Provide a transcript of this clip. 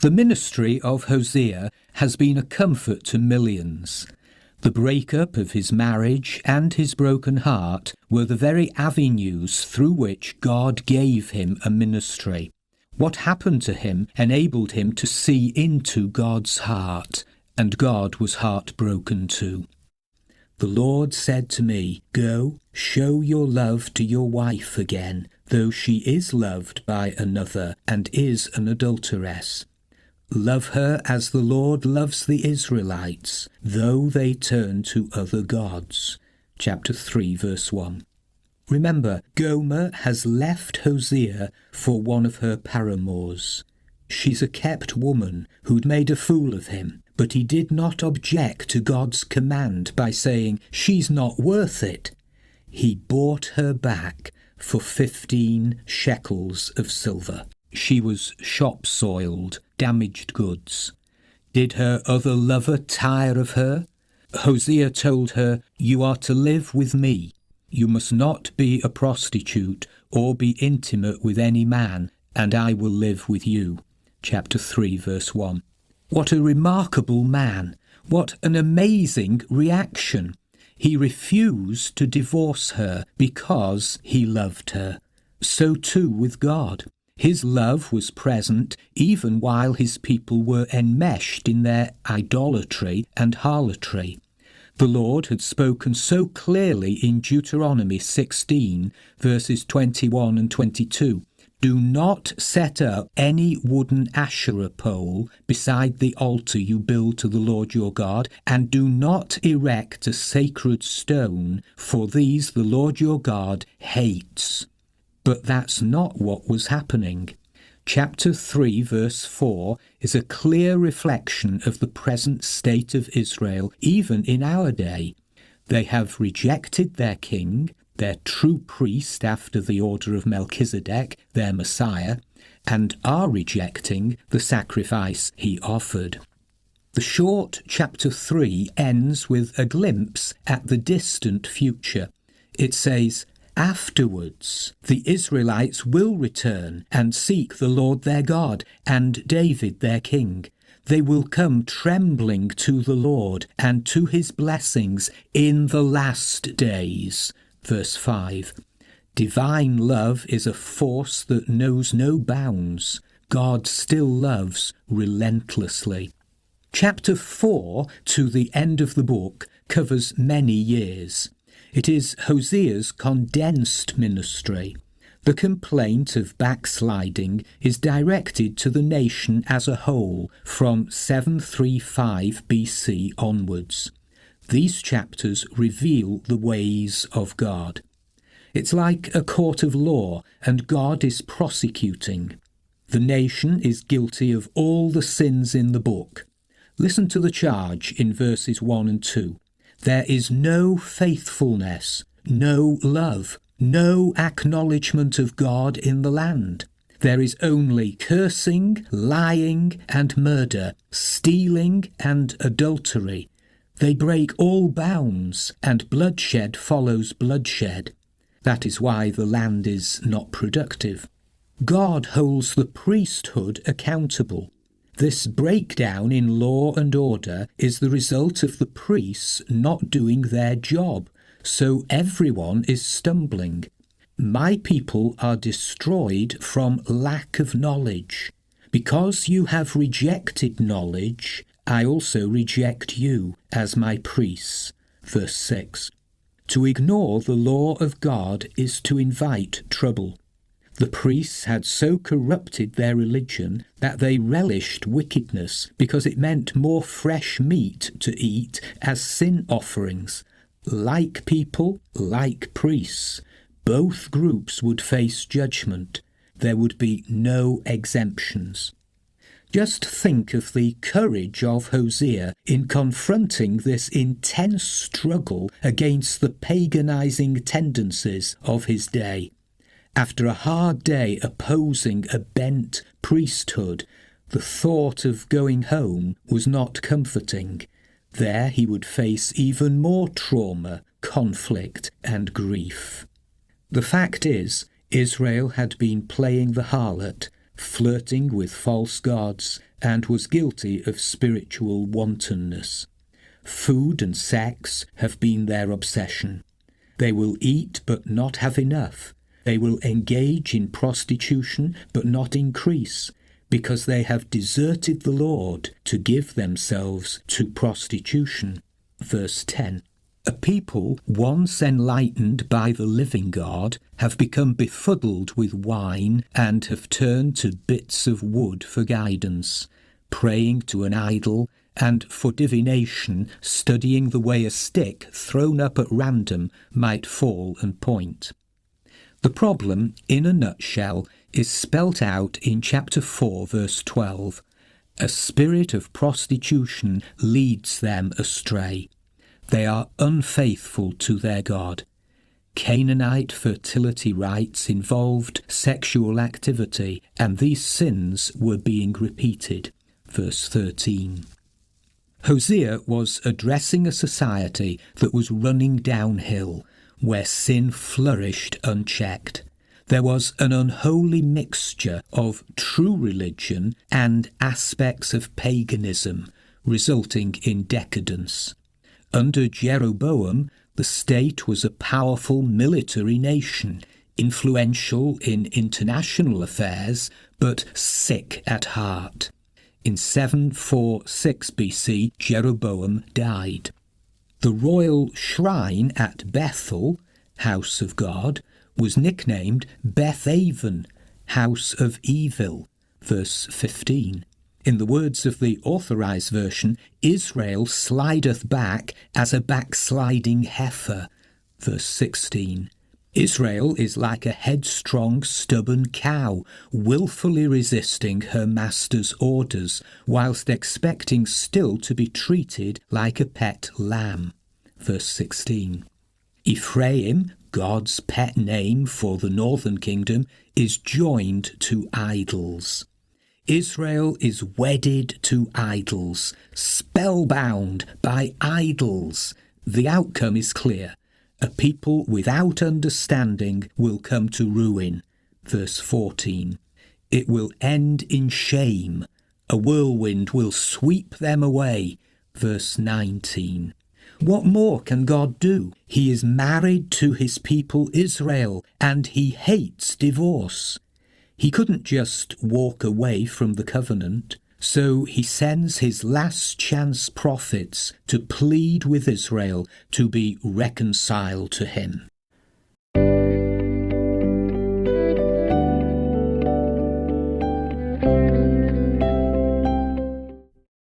The ministry of Hosea has been a comfort to millions. The breakup of his marriage and his broken heart were the very avenues through which God gave him a ministry. What happened to him enabled him to see into God's heart, and God was heartbroken too. The Lord said to me, "Go, show your love to your wife again, though she is loved by another and is an adulteress. Love her as the Lord loves the Israelites, though they turn to other gods." Chapter 3, verse 1. Remember, Gomer has left Hosea for one of her paramours. She's a kept woman who'd made a fool of him, but he did not object to God's command by saying, "She's not worth it." He bought her back for 15 shekels of silver. She was shop-soiled, damaged goods. Did her other lover tire of her? Hosea told her, "You are to live with me. You must not be a prostitute or be intimate with any man, and I will live with you." Chapter 3, verse 1. What a remarkable man! What an amazing reaction! He refused to divorce her because he loved her. So too with God. His love was present even while his people were enmeshed in their idolatry and harlotry. The Lord had spoken so clearly in Deuteronomy 16, verses 21 and 22. "Do not set up any wooden Asherah pole beside the altar you build to the Lord your God, and do not erect a sacred stone, for these the Lord your God hates." But that's not what was happening. Chapter 3, verse 4 is a clear reflection of the present state of Israel, even in our day. They have rejected their king, their true priest after the order of Melchizedek, their Messiah, and are rejecting the sacrifice he offered. The short chapter 3 ends with a glimpse at the distant future. It says, "Afterwards, the Israelites will return and seek the Lord their God and David their king. They will come trembling to the Lord and to his blessings in the last days." Verse 5. Divine love is a force that knows no bounds. God still loves relentlessly. Chapter 4, to the end of the book, covers many years. It is Hosea's condensed ministry. The complaint of backsliding is directed to the nation as a whole from 735 BC onwards. These chapters reveal the ways of God. It's like a court of law, and God is prosecuting. The nation is guilty of all the sins in the book. Listen to the charge in verses 1 and 2. There is no faithfulness, no love, no acknowledgement of God in the land. There is only cursing, lying, and murder, stealing and adultery. They break all bounds, and bloodshed follows bloodshed. That is why the land is not productive. God holds the priesthood accountable. This breakdown in law and order is the result of the priests not doing their job, so everyone is stumbling. My people are destroyed from lack of knowledge. Because you have rejected knowledge, I also reject you as my priests. Verse 6. To ignore the law of God is to invite trouble. The priests had so corrupted their religion that they relished wickedness because it meant more fresh meat to eat as sin offerings. Like people, like priests, both groups would face judgment. There would be no exemptions. Just think of the courage of Hosea in confronting this intense struggle against the paganizing tendencies of his day. After a hard day opposing a bent priesthood, the thought of going home was not comforting. There he would face even more trauma, conflict, and grief. The fact is, Israel had been playing the harlot, flirting with false gods, and was guilty of spiritual wantonness. Food and sex have been their obsession. They will eat but not have enough. They will engage in prostitution but not increase, because they have deserted the Lord to give themselves to prostitution. Verse 10. A people once enlightened by the living God have become befuddled with wine and have turned to bits of wood for guidance, praying to an idol, and for divination studying the way a stick thrown up at random might fall and point. The problem, in a nutshell, is spelt out in chapter 4, verse 12. A spirit of prostitution leads them astray. They are unfaithful to their God. Canaanite fertility rites involved sexual activity, and these sins were being repeated. Verse 13. Hosea was addressing a society that was running downhill, where sin flourished unchecked. There was an unholy mixture of true religion and aspects of paganism, resulting in decadence. Under Jeroboam, the state was a powerful military nation, influential in international affairs, but sick at heart. In 746 BC, Jeroboam died. The royal shrine at Bethel, House of God, was nicknamed Bethaven, House of Evil, verse 15. In the words of the Authorized Version, Israel slideth back as a backsliding heifer, verse 16. Israel is like a headstrong, stubborn cow, wilfully resisting her master's orders, whilst expecting still to be treated like a pet lamb, verse 16. Ephraim, God's pet name for the northern kingdom, is joined to idols. Israel is wedded to idols, spellbound by idols. The outcome is clear. A people without understanding will come to ruin. Verse 14. It will end in shame. A whirlwind will sweep them away. Verse 19. What more can God do? He is married to his people Israel, and he hates divorce. He couldn't just walk away from the covenant, so he sends his last chance prophets to plead with Israel to be reconciled to him.